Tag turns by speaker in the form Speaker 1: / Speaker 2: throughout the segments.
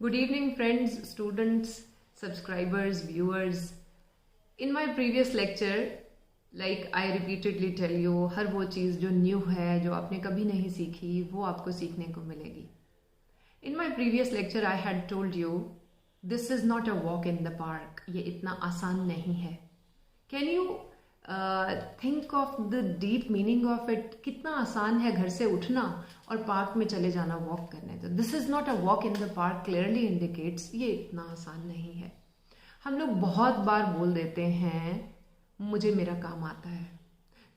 Speaker 1: Good evening, friends, students, subscribers, viewers. In my previous lecture, like I repeatedly tell you, हर वो चीज़ जो new है, जो आपने कभी नहीं सीखी, वो आपको सीखने को मिलेगी. In my previous lecture, I had told you, this is not a walk in the park. ये इतना आसान नहीं है. Can you think of the deep meaning of it? कितना आसान है घर से उठना और पार्क में चले जाना वॉक करने. तो this is not a walk in the park clearly indicates ये इतना आसान नहीं है. हम लोग बहुत बार बोल देते हैं मुझे मेरा काम आता है.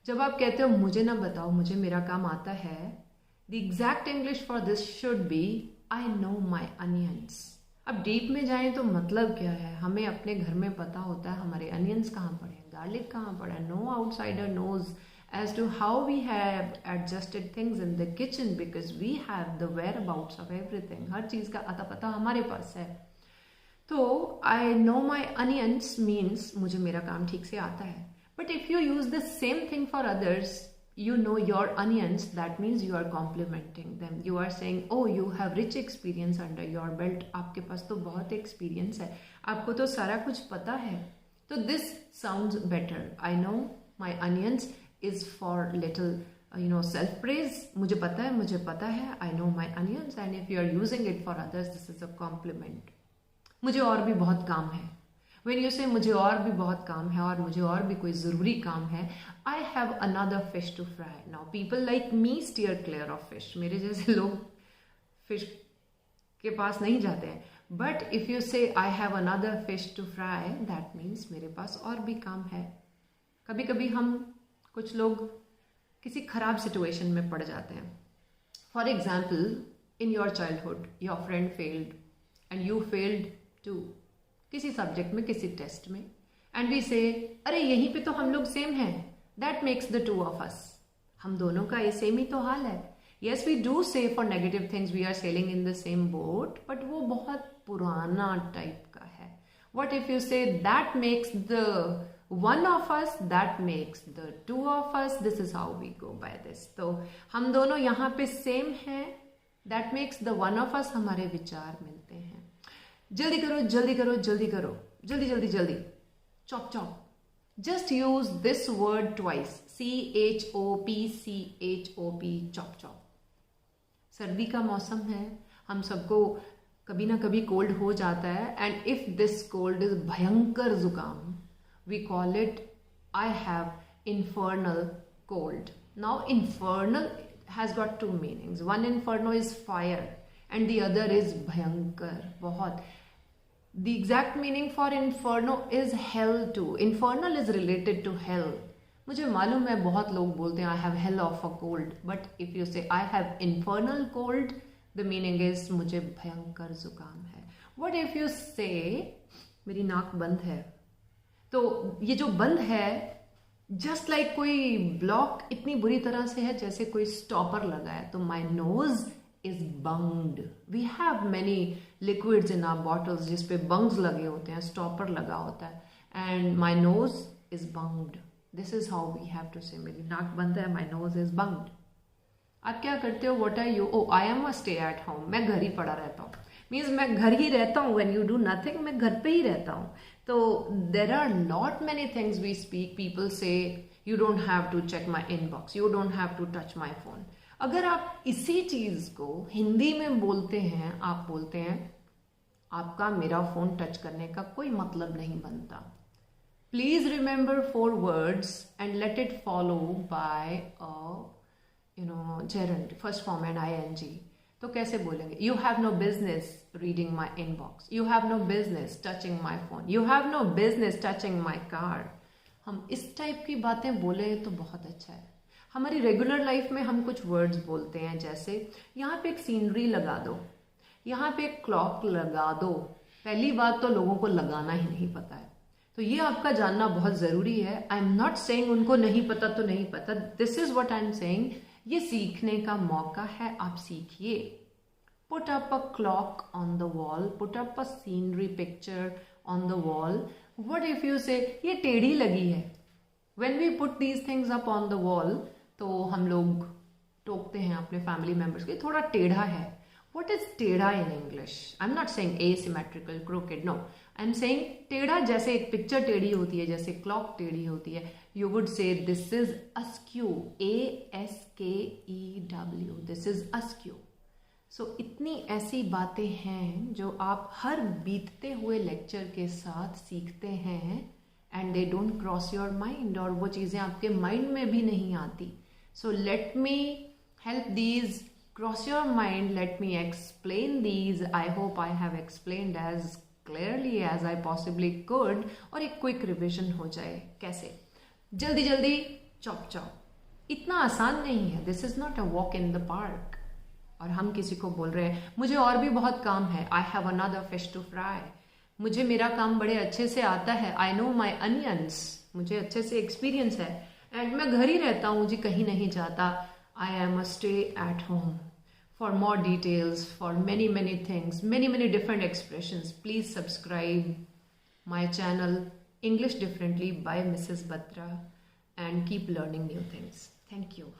Speaker 1: जब आप कहते हो मुझे ना बताओ मुझे मेरा काम आता है, the exact English for this should be I know my onions. अब डीप में जाएं तो मतलब क्या है, हमें अपने घर में पता होता है हमारे अनियंस कहाँ पड़े हैं, गार्लिक कहाँ पड़ा है. No outsider knows as to how we have adjusted things in the kitchen because we have the whereabouts of everything. हर चीज़ का अता पता हमारे पास है. तो I know my onions means मुझे मेरा काम ठीक से आता है. But if you use the same thing for others, you know your onions, that means you are complimenting them. You are saying, oh, you have rich experience under your belt. आपके पास तो बहुत experience है, आपको तो सारा कुछ पता है. तो this sounds better. I know my onions is for little self praise. मुझे पता है I know my onions, and if you are using it for others, this is a compliment. मुझे और भी बहुत काम है. When you say मुझे और भी बहुत काम है और मुझे और भी कोई ज़रूरी काम है, I have another fish to fry. Now people like me steer clear of fish. मेरे जैसे लोग fish के पास नहीं जाते हैं. But if you say I have another fish to fry, that means मेरे पास और भी काम है. कभी कभी हम कुछ लोग किसी खराब सिचुएशन में पड़ जाते हैं. For example, in your childhood your friend failed and you failed to किसी सब्जेक्ट में, किसी टेस्ट में, एंड वी से अरे यहीं पे तो हम लोग सेम हैं. That makes the two of us. हम दोनों का ये सेम ही तो हाल है. Yes, we do say for negative things we are sailing in the same boat, but वो बहुत पुराना टाइप का है. What if you say that makes the one of us, that makes the two of us. This is how we go by this. तो हम दोनों यहाँ पे सेम हैं. That makes the one of us. हमारे विचार मिलते हैं. जल्दी करो जल्दी करो जल्दी करो, जल्दी जल्दी जल्दी. Chop chop. Just use this word twice. CHOP. Chop chop. सर्दी का मौसम है, हम सबको कभी ना कभी कोल्ड हो जाता है. And if this cold is भयंकर जुकाम, we call it I have infernal cold. Now infernal has got two meanings. One inferno is fire and the other is bhayankar, बहुत. The exact meaning for inferno is hell too. Infernal is related to hell. मुझे मालूम है बहुत लोग बोलते हैं I have hell of a cold, but if you say I have infernal cold, the meaning is मुझे भयंकर जुकाम है. What if you say मेरी नाक बंद है, तो ये जो बंद है जस्ट लाइक कोई ब्लॉक इतनी बुरी तरह से है जैसे कोई स्टॉपर लगा है. तो my nose is bunged. We have many liquids in our bottles जिसपे बंग्स लगे होते हैं, स्टॉपर लगा होता है. And my nose is bunged. This is how we have to say मेरी नाक बंद है, माई नोज इज बंग्ड. आप क्या करते हो? What are you? Oh I am a stay at home. मैं घर ही पड़ा रहता हूँ. मीन्स मैं घर ही रहता हूँ. व्हेन यू डू नथिंग, मैं घर पे ही रहता हूँ. तो there are not many things we speak. People say you don't have to check my inbox, you don't have to touch my phone. अगर आप इसी चीज को हिंदी में बोलते हैं, आप बोलते हैं आपका मेरा फोन टच करने का कोई मतलब नहीं बनता. Please remember 4 words and let it follow by gerund, first form and ing. तो कैसे बोलेंगे? You have no business reading my inbox, you have no business touching my phone, you have no business touching my car. हम इस type की बातें बोले तो बहुत अच्छा है. हमारी रेगुलर लाइफ में हम कुछ वर्ड्स बोलते हैं, जैसे यहाँ पे एक सीनरी लगा दो, यहाँ पे एक क्लॉक लगा दो. पहली बात तो लोगों को लगाना ही नहीं पता है, तो ये आपका जानना बहुत जरूरी है. आई एम नॉट सेइंग उनको नहीं पता तो नहीं पता. This is what I am saying. ये सीखने का मौका है, आप सीखिए. Put up a clock on the wall, put up a scenery picture on the wall. What if you say ये टेढ़ी लगी है. When we put these things up on the wall, तो हम लोग टोकते हैं अपने फैमिली मेंबर्स के, थोड़ा टेढ़ा है. What is टेढ़ा in English? I'm not saying asymmetrical, crooked, no. I'm saying टेढ़ा जैसे एक पिक्चर टेढ़ी होती है, जैसे क्लॉक टेढ़ी होती है. You would say this is askew, ASKEW. This is askew. So इतनी ऐसी बातें हैं जो आप हर बीतते हुए लेक्चर के साथ सीखते हैं and they don't cross your mind, और वो चीज़ें आपके माइंड में भी नहीं आती. So let me help these cross your mind. Let me explain these. I hope I have explained as clearly as I possibly could. और एक क्विक रिविजन हो जाए. कैसे? जल्दी जल्दी चॉप चॉप. इतना आसान नहीं है. This is not a walk in the park. और हम किसी को बोल रहे हैं मुझे और भी बहुत काम है, I have another fish to fry, मुझे मेरा काम बड़े अच्छे से आता है, आई नो माई अनियंस, मुझे अच्छे से एक्सपीरियंस है एंड मैं घर ही रहता हूँ जी, कहीं नहीं जाता, आई am a stay at home. For more details, for many things, many different expressions, please subscribe my channel English Differently by Mrs. Batra and keep learning new things. Thank you.